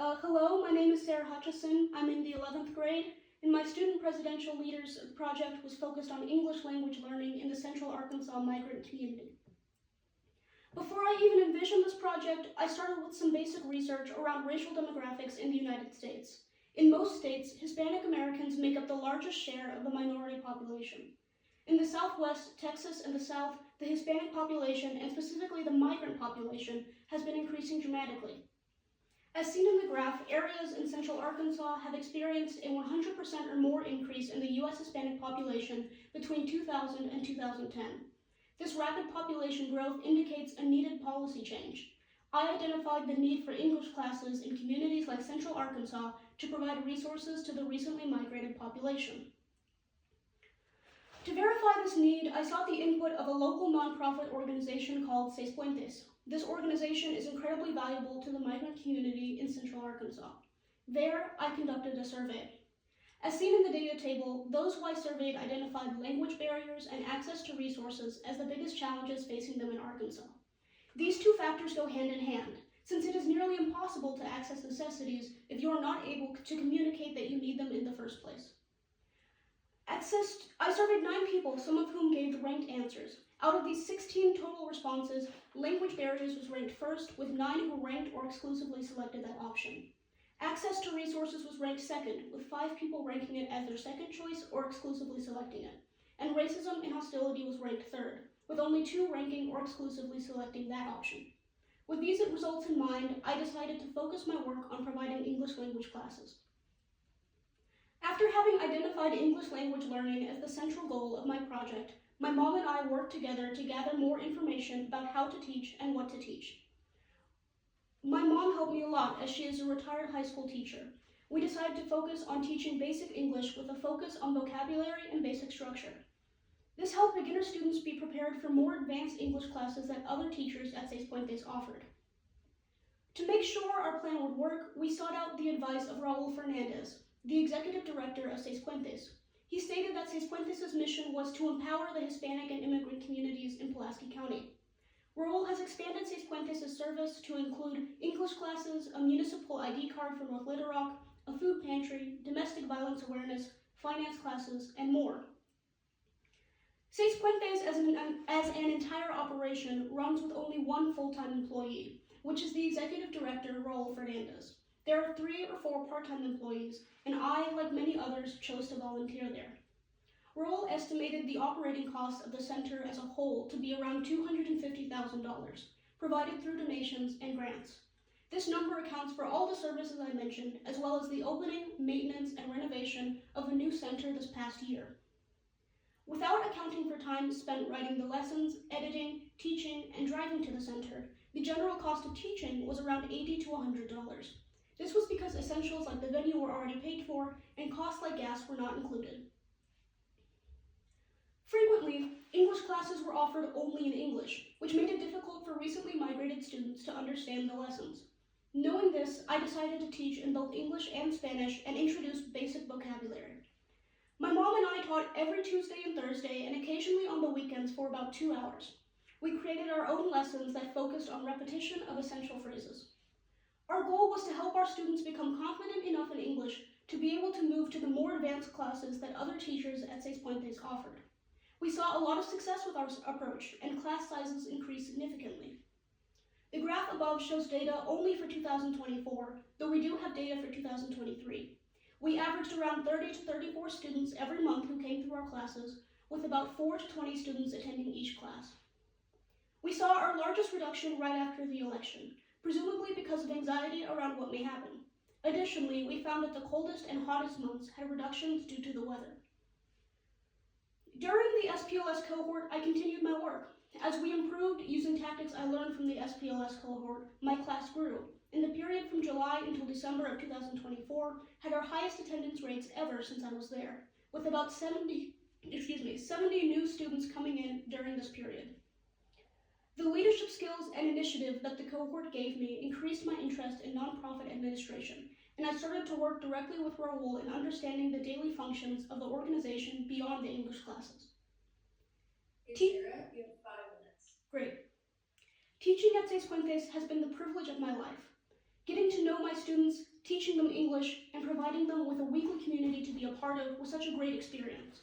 Hello, my name is Sarah Hutchison. I'm in the 11th grade, and my Student Presidential Leaders project was focused on English language learning in the Central Arkansas migrant community. Before I even envisioned this project, I started with some basic research around racial demographics in the United States. In most states, Hispanic Americans make up the largest share of the minority population. In the Southwest, Texas, and the South, the Hispanic population, and specifically the migrant population, has been increasing dramatically. As seen in the graph, areas in Central Arkansas have experienced a 100% or more increase in the U.S. Hispanic population between 2000 and 2010. This rapid population growth indicates a needed policy change. I identified the need for English classes in communities like Central Arkansas to provide resources to the recently migrated population. To verify this need, I sought the input of a local nonprofit organization called Seis Puentes. This organization is incredibly valuable to the migrant community in Central Arkansas. There, I conducted a survey. As seen in the data table, those who I surveyed identified language barriers and access to resources as the biggest challenges facing them in Arkansas. These two factors go hand in hand, since it is nearly impossible to access necessities if you are not able to communicate that you need them in the first place. I surveyed 9 people, some of whom gave the ranked answers. Out of these 16 total responses, language barriers was ranked first, with 9 who ranked or exclusively selected that option. Access to resources was ranked second, with 5 people ranking it as their second choice or exclusively selecting it. And racism and hostility was ranked third, with only 2 ranking or exclusively selecting that option. With these results in mind, I decided to focus my work on providing English language classes. After having identified English language learning as the central goal of my project, my mom and I worked together to gather more information about how to teach and what to teach. My mom helped me a lot as she is a retired high school teacher. We decided to focus on teaching basic English with a focus on vocabulary and basic structure. This helped beginner students be prepared for more advanced English classes that other teachers at Seis Puentes offered. To make sure our plan would work, we sought out the advice of Raul Fernandez, the executive director of Seis Puentes. He stated that Seis Puentes' mission was to empower the Hispanic and immigrant communities in Pulaski County. Raul has expanded Seis Puentes' service to include English classes, a municipal ID card for North Little Rock, a food pantry, domestic violence awareness, finance classes, and more. Seis Puentes as an entire operation runs with only 1 full-time employee, which is the executive director, Raul Fernandez. There are 3 or 4 part-time employees, and I, like many others, chose to volunteer there. Raul estimated the operating costs of the center as a whole to be around $250,000, provided through donations and grants. This number accounts for all the services I mentioned, as well as the opening, maintenance, and renovation of the new center this past year. Without accounting for time spent writing the lessons, editing, teaching, and driving to the center, the general cost of teaching was around $80 to $100. This was because essentials like the venue were already paid for, and costs like gas were not included. Frequently, English classes were offered only in English, which made it difficult for recently migrated students to understand the lessons. Knowing this, I decided to teach in both English and Spanish and introduce basic vocabulary. My mom and I taught every Tuesday and Thursday, and occasionally on the weekends for about 2 hours. We created our own lessons that focused on repetition of essential phrases. Our goal was to help our students become confident enough in English to be able to move to the more advanced classes that other teachers at Seis Puentes offered. We saw a lot of success with our approach, and class sizes increased significantly. The graph above shows data only for 2024, though we do have data for 2023. We averaged around 30 to 34 students every month who came through our classes, with about 4 to 20 students attending each class. We saw our largest reduction right after the election, presumably because of anxiety around what may happen. Additionally, we found that the coldest and hottest months had reductions due to the weather. During the SPLS cohort, I continued my work. As we improved using tactics I learned from the SPLS cohort, my class grew. In the period from July until December of 2024, had our highest attendance rates ever since I was there, with about 70 new students coming in during this period. The leadership skills and initiative that the cohort gave me increased my interest in nonprofit administration, and I started to work directly with Raul in understanding the daily functions of the organization beyond the English classes. Sarah, you have 5 minutes. Great. Teaching at Seis Puentes has been the privilege of my life. Getting to know my students, teaching them English, and providing them with a weekly community to be a part of was such a great experience.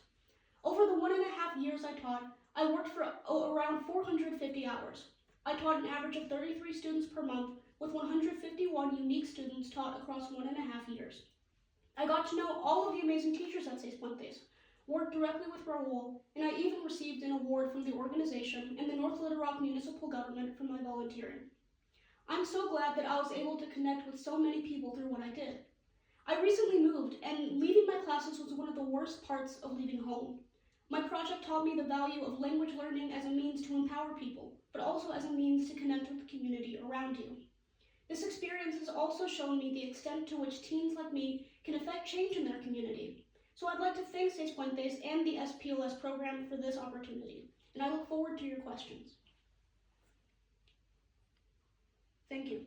Over the 1.5 years I taught, I worked for around 450 hours. I taught an average of 33 students per month, with 151 unique students taught across 1.5 years. I got to know all of the amazing teachers at Seis Puentes, worked directly with Raul, and I even received an award from the organization and the North Little Rock municipal government for my volunteering. I'm so glad that I was able to connect with so many people through what I did. I recently moved, and leaving my classes was one of the worst parts of leaving home. My project taught me the value of language learning as a means to empower people, but also as a means to connect with the community around you. This experience has also shown me the extent to which teens like me can affect change in their community. So I'd like to thank Seis Puentes and the SPLS program for this opportunity, and I look forward to your questions. Thank you.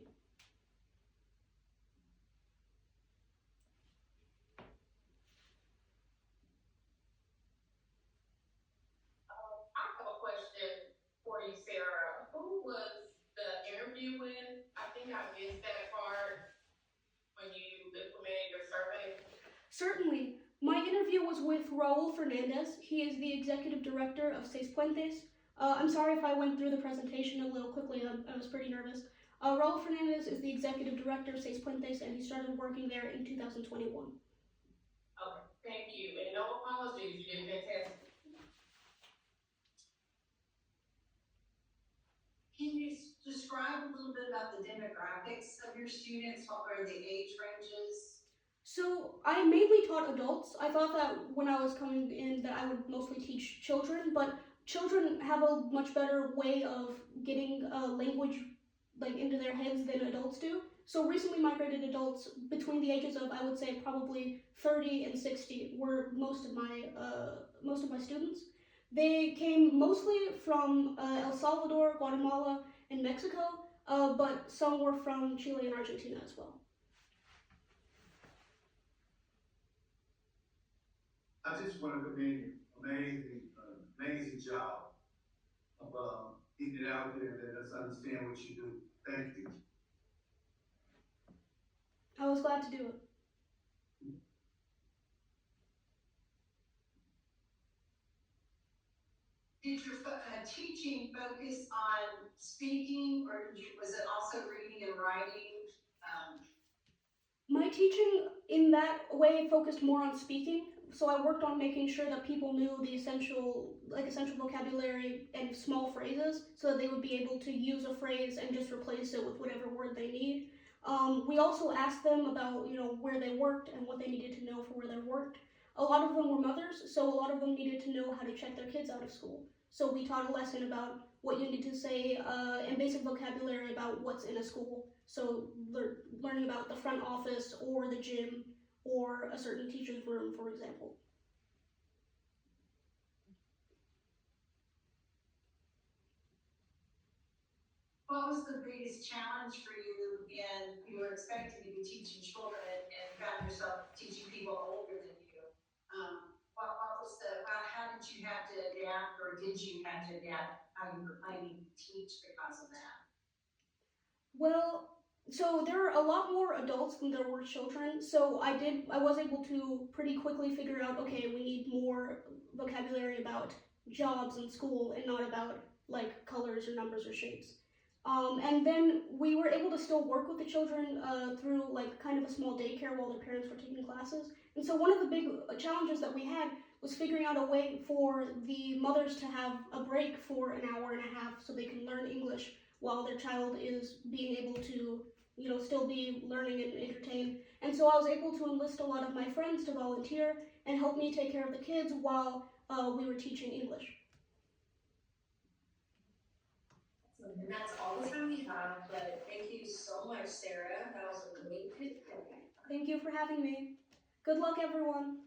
I have a question for you, Sarah. Who was the interview with? I think I missed that part when you implemented your survey. Certainly. My interview was with Raul Fernandez. He is the executive director of Seis Puentes. I'm sorry if I went through the presentation a little quickly. I was pretty nervous. Raul Fernandez is the executive director of Seis Puentes, and he started working there in 2021. Okay, thank you. And no apologies, you did fantastic. Can you describe a little bit about the demographics of your students? What were the age ranges? So I mainly taught adults. I thought that when I was coming in that I would mostly teach children, but children have a much better way of getting language into their heads than adults do. So recently migrated adults between the ages of, I would say, probably 30 and 60 were most of my students. They came mostly from El Salvador, Guatemala, and Mexico, but some were from Chile and Argentina as well. I just want to commend you. Amazing job of getting it out there and letting us understand what you do. Thank you. I was glad to do it. Did your teaching focus on speaking, or was it also reading and writing? My teaching in that way focused more on speaking, so I worked on making sure that people knew the essential vocabulary and small phrases, so that they would be able to use a phrase and just replace it with whatever word they need. We also asked them about where they worked and what they needed to know for where they worked. A lot of them were mothers, so a lot of them needed to know how to check their kids out of school. So we taught a lesson about what you need to say and basic vocabulary about what's in a school. So learning about the front office or the gym or a certain teacher's room, for example. What was the biggest challenge for you in you were expected to be teaching children and found yourself teaching people older than you? How did you have to adapt, or did you have to adapt how you were planning to teach because of that? Well, so there are a lot more adults than there were children, so I was able to pretty quickly figure out, okay, we need more vocabulary about jobs and school and not about colors or numbers or shapes. And then we were able to still work with the children through kind of a small daycare while their parents were taking classes. And so one of the big challenges that we had was figuring out a way for the mothers to have a break for an hour and a half so they can learn English while their child is being able to, still be learning and entertained. And so I was able to enlist a lot of my friends to volunteer and help me take care of the kids while we were teaching English. And that's all the time we have, but thank you so much, Sarah. That was a great. Thank you for having me. Good luck, everyone.